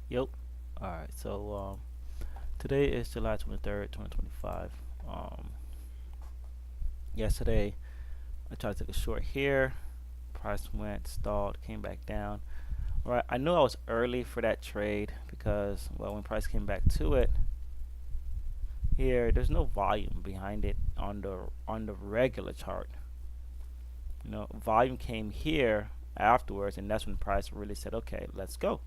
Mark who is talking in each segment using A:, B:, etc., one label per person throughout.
A: Yep. All right. So today is July 23rd, 2025. Um, Yesterday I tried to take a short here. Price went stalled, came back down. All right. I knew I was early for that trade because well, when price came back to it here, there's no volume behind it on the regular chart. Volume came here afterwards, and that's when price really said, "Okay, let's go."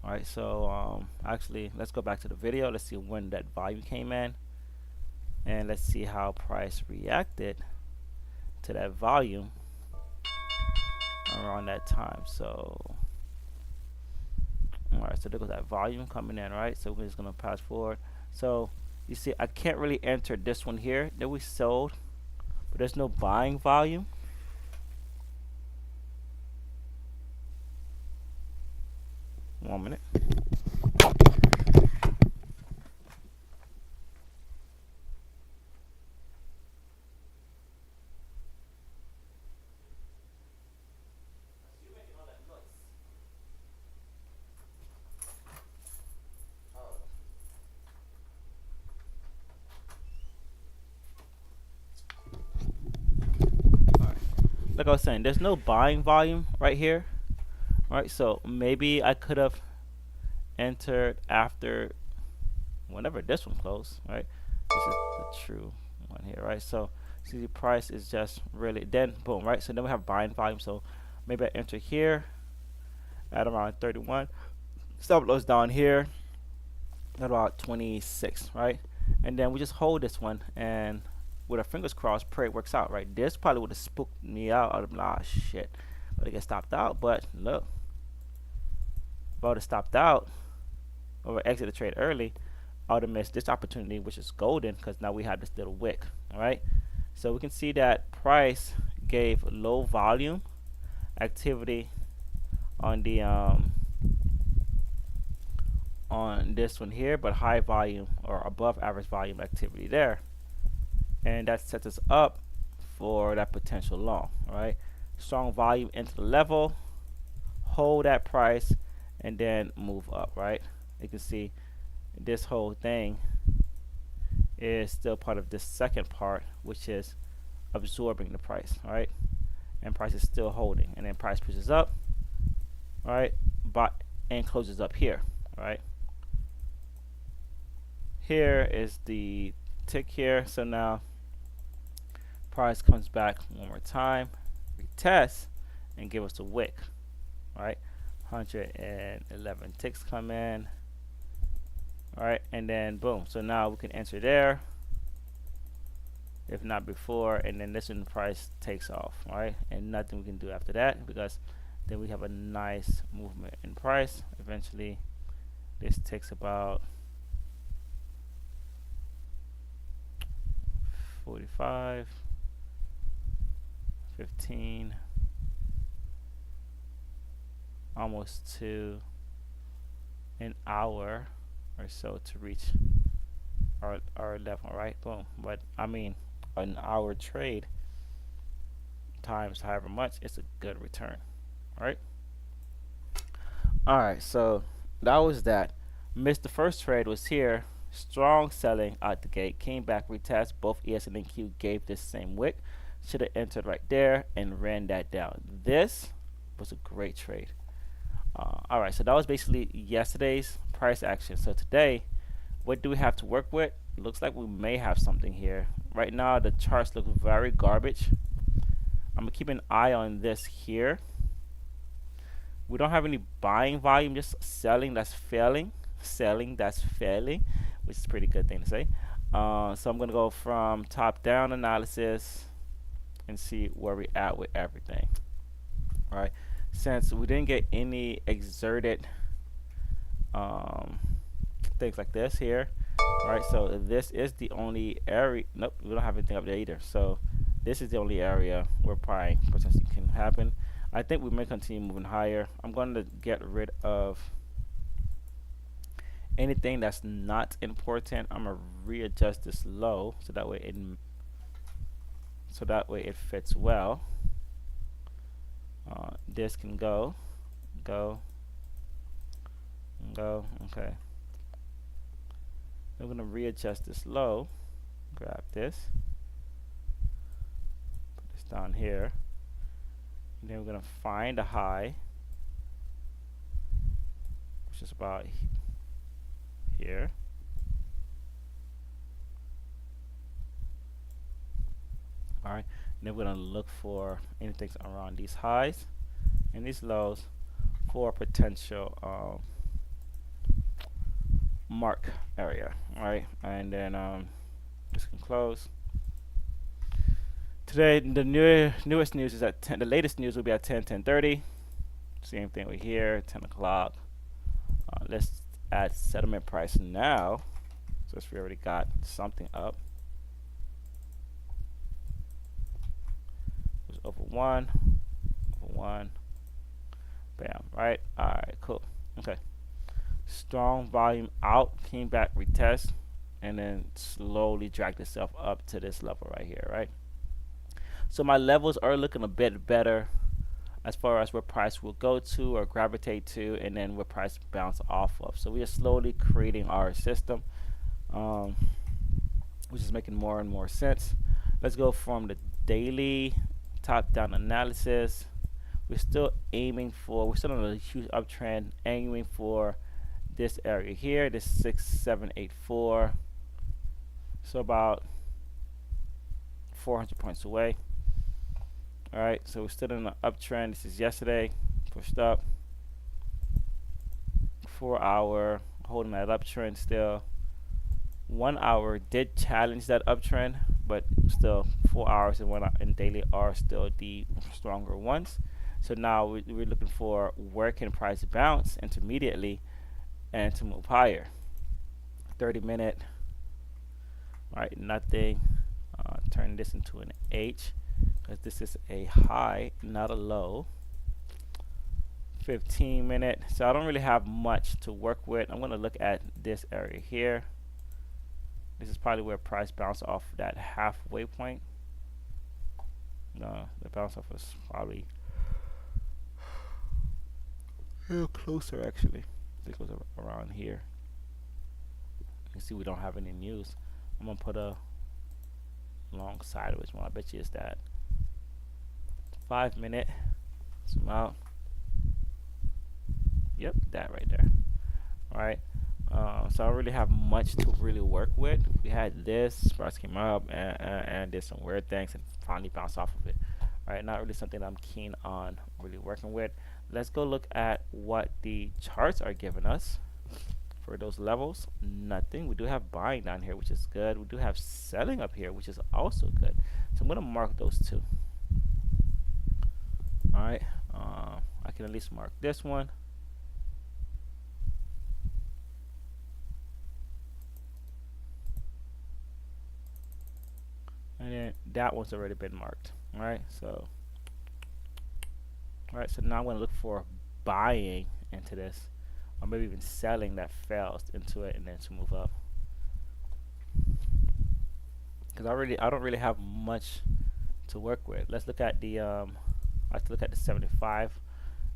A: All right. So actually, let's go back to the video. Let's see when that volume came in, and let's see how price reacted to that volume around that time. So all right, so there goes that volume coming in, right? So we're just gonna pass forward. So you see I can't really enter this one here that we sold, but there's no buying volume. One minute. Like I was saying, there's no buying volume right here, right? So maybe I could have entered after whenever this one closed, right? This is the true one here, right? So see the price is just really then boom, right? So then we have buying volume. So maybe I enter here at around 31. Stop loss down here at about 26, right? And then we just hold this one and with our fingers crossed, pray it works out, right? This probably would have spooked me out. I'd have been like, ah, shit, but I get stopped out. But look, if I would have stopped out or exit the trade early, I would have missed this opportunity, which is golden because now we have this little wick, all right? So we can see that price gave low volume activity on the on this one here, but high volume or above average volume activity there, and that sets us up for that potential long. All right, strong volume into the level, hold that price, and then move up. Right, you can see this whole thing is still part of this second part, which is absorbing the price. All right, and price is still holding, and then price pushes up. All right, but and closes up here. All right. Here is the tick here. So now price comes back one more time, retest, and give us a wick. Right, 111 ticks come in. All right, and then boom. So now we can enter there, if not before, and then this one price takes off. All right, and nothing we can do after that because then we have a nice movement in price. Eventually, this takes about 45, 15, almost to an hour or so to reach our level, right? Boom. But I mean, an hour trade times however much, it's a good return, right? All right, so that was that. Missed the first trade was here. Strong selling out the gate. Came back, retest. Both ES and NQ gave this same wick. Should have entered right there and ran that down. This was a great trade. All right, so that was basically yesterday's price action. So today, what do we have to work with? Looks like we may have something here. Right now, the charts look very garbage. I'm gonna keep an eye on this here. We don't have any buying volume, just selling that's failing. Selling that's failing, which is a pretty good thing to say. So I'm gonna go from top down analysis and see where we at with everything. All right, since we didn't get any exerted um, things like this here. All right, so this is the only area. Nope, we don't have anything up there either. So this is the only area where pie potentially can happen. I think we may continue moving higher. I'm going to get rid of anything that's not important. I'm gonna readjust this low so that way it fits well. This can go, Go. Okay. I'm gonna readjust this low. Grab this. Put this down here. And then we're gonna find a high, which is about here. All right. And then we're gonna look for anything around these highs and these lows for potential mark area. All right. And then this can close. Today, the newest news is at 10. The latest news will be at 10, 10:30. Same thing over here, 10 o'clock. Let's add settlement price now, since we already got something up. It was over one, bam. Right. All right. Cool. Okay. Strong volume out, came back, retest, and then slowly dragged itself up to this level right here. Right. So my levels are looking a bit better as far as where price will go to or gravitate to, and then where price bounce off of. So we are slowly creating our system, which is making more and more sense. Let's go from the daily top-down analysis. We're still we're still on a huge uptrend, aiming for this area here, this 6784. So about 400 points away. All right, so we're still in an uptrend. This is yesterday, pushed up. 4 hour, holding that uptrend still. 1 hour did challenge that uptrend, but still 4 hours and 1 hour and daily are still the stronger ones. So now we're looking for where can price bounce intermediately and to move higher. 30-minute, all right, nothing. Turn this into an H, because this is a high, not a low. 15-minute. So I don't really have much to work with. I'm going to look at this area here. This is probably where price bounced off that halfway point. No, the bounce off was probably a little closer actually. I think it was around here. You see we don't have any news. I'm going to put a long sideways one. I bet you it's that 5-minute. Zoom out. Yep, that right there. All right. So I don't really have much to really work with. We had this, price came up and did some weird things and finally bounced off of it. All right, not really something I'm keen on really working with. Let's go look at what the charts are giving us for those levels. Nothing. We do have buying down here, which is good. We do have selling up here, which is also good. So I'm going to mark those two. All right. I can at least mark this one. And then that one's already been marked. All right. So now I'm going to look for buying into this, or maybe even selling that fails into it and then to move up. Because I don't really have much to work with. Let's look at the let's look at the 75.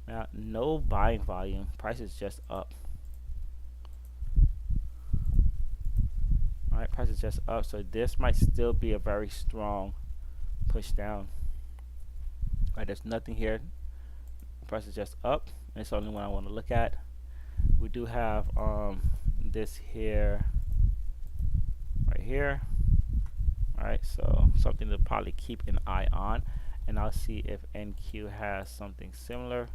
A: Now, no buying volume. Price is just up. All right, price is just up. So this might still be a very strong push down. All right, there's nothing here. Price is just up. And it's the only one I want to look at. We do have this here, right here. All right, so something to probably keep an eye on, and I'll see if NQ has something similar.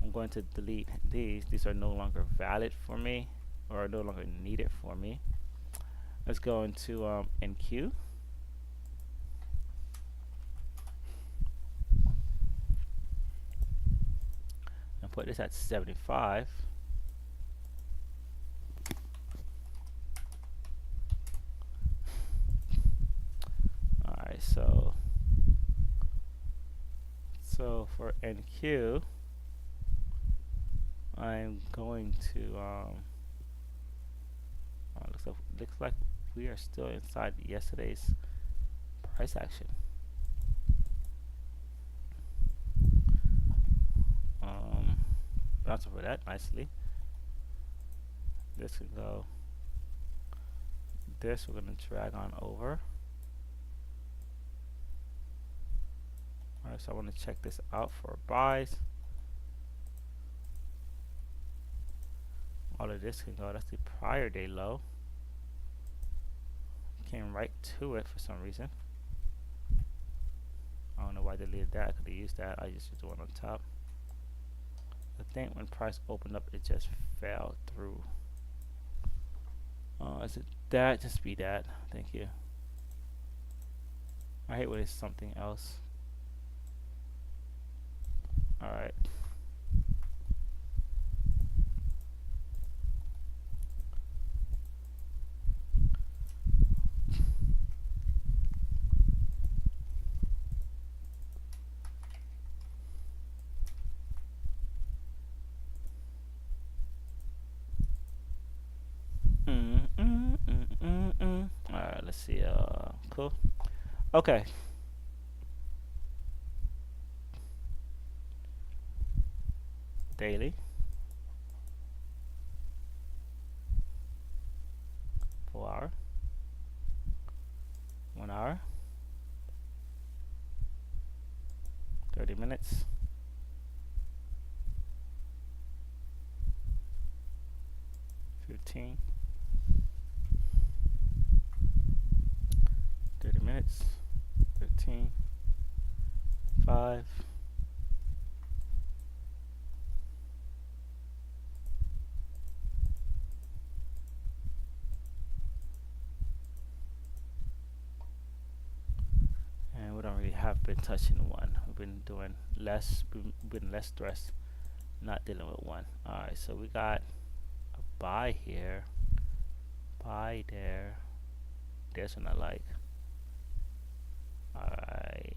A: I'm going to delete these. These are no longer valid for me, or no longer needed for me. Let's go into NQ. And put this at 75. Alright, so for NQ, I'm going to looks like we are still inside yesterday's price action. Bounce over that nicely. This can go. This we're gonna drag on over. Alright, so I want to check this out for buys. All of this can go. That's the prior day low. Came right to it for some reason. I don't know why I deleted that. I could have used that. I just used the one on top. I think when price opened up, it just fell through. Is it that? Just be that. Thank you. I hate when it's something else. Alright. Alright, let's see. Cool. Okay. Daily. 4 hour. 1 hour. 30 minutes. 15. 30 minutes. 15. 5. And we don't really have been touching one. We've been doing less, been less stressed, not dealing with one. Alright, so we got a buy here, buy there. This one I like. Alright,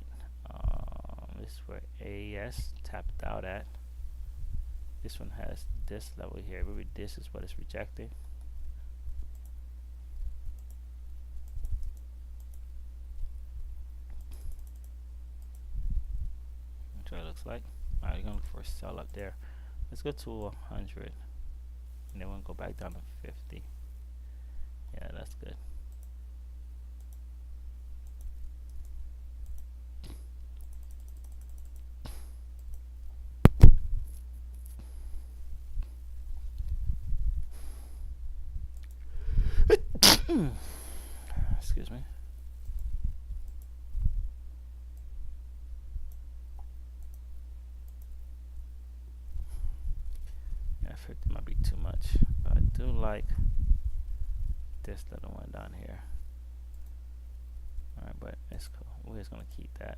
A: this is where AES tapped out at. This one has this level here. Maybe this is what it's rejecting. That's what it looks like. Alright, you're gonna look for a sell up there. Let's go to 100, and then we'll go back down to 50. Yeah, that's good. Excuse me. Yeah, 50 might be too much, but I do like this little one down here. Alright, but it's cool. We're just gonna keep that.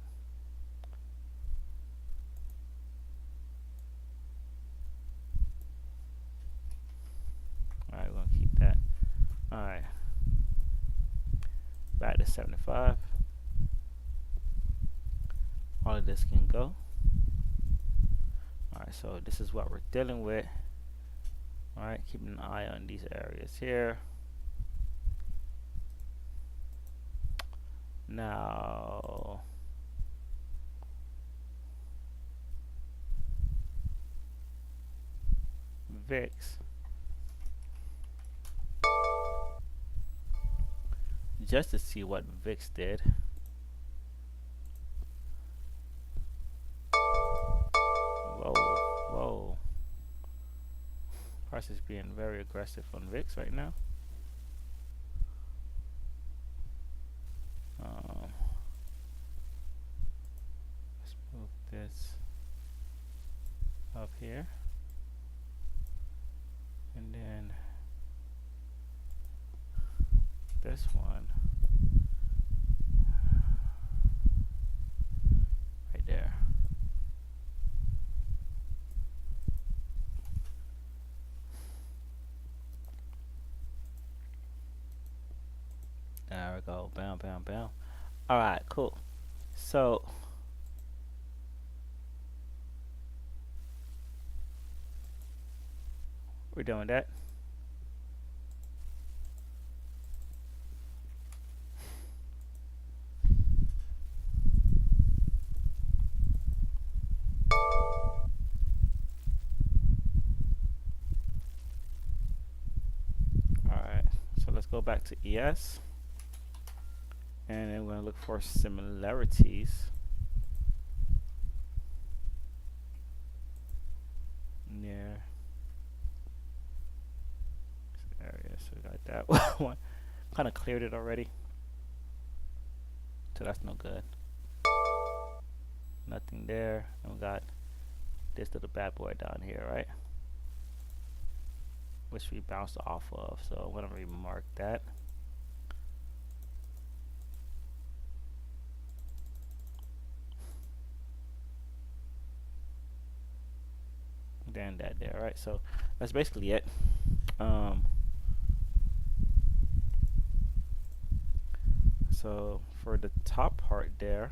A: Alright, we're gonna keep that. Alright. Back to 75. All of this can go. Alright, so this is what we're dealing with. Alright, keeping an eye on these areas here. Now, VIX. Just to see what VIX did. Whoa, whoa. Price is being very aggressive on VIX right now. Let's move this up here, and then this one right there. There we go. Bam, bam, bam. All right, cool. So we're done with that. let's go back to ES, and then we're going to look for similarities. Near area, so we got that one. Kind of cleared it already, so that's no good. Nothing there, and we got this little bad boy down here, right? Which we bounced off of, so I'm gonna remark that. Then that there, right? So that's basically it. So for the top part there,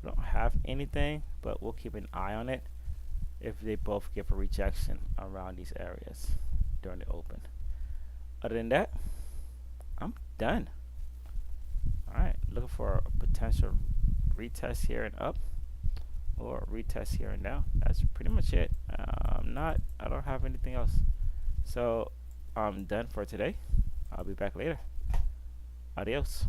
A: we don't have anything, but we'll keep an eye on it if they both give a rejection around these areas during the open. Other than that, I'm done. Alright, looking for a potential retest here and up, or retest here and down. That's pretty much it. I don't have anything else. So I'm done for today. I'll be back later. Adios.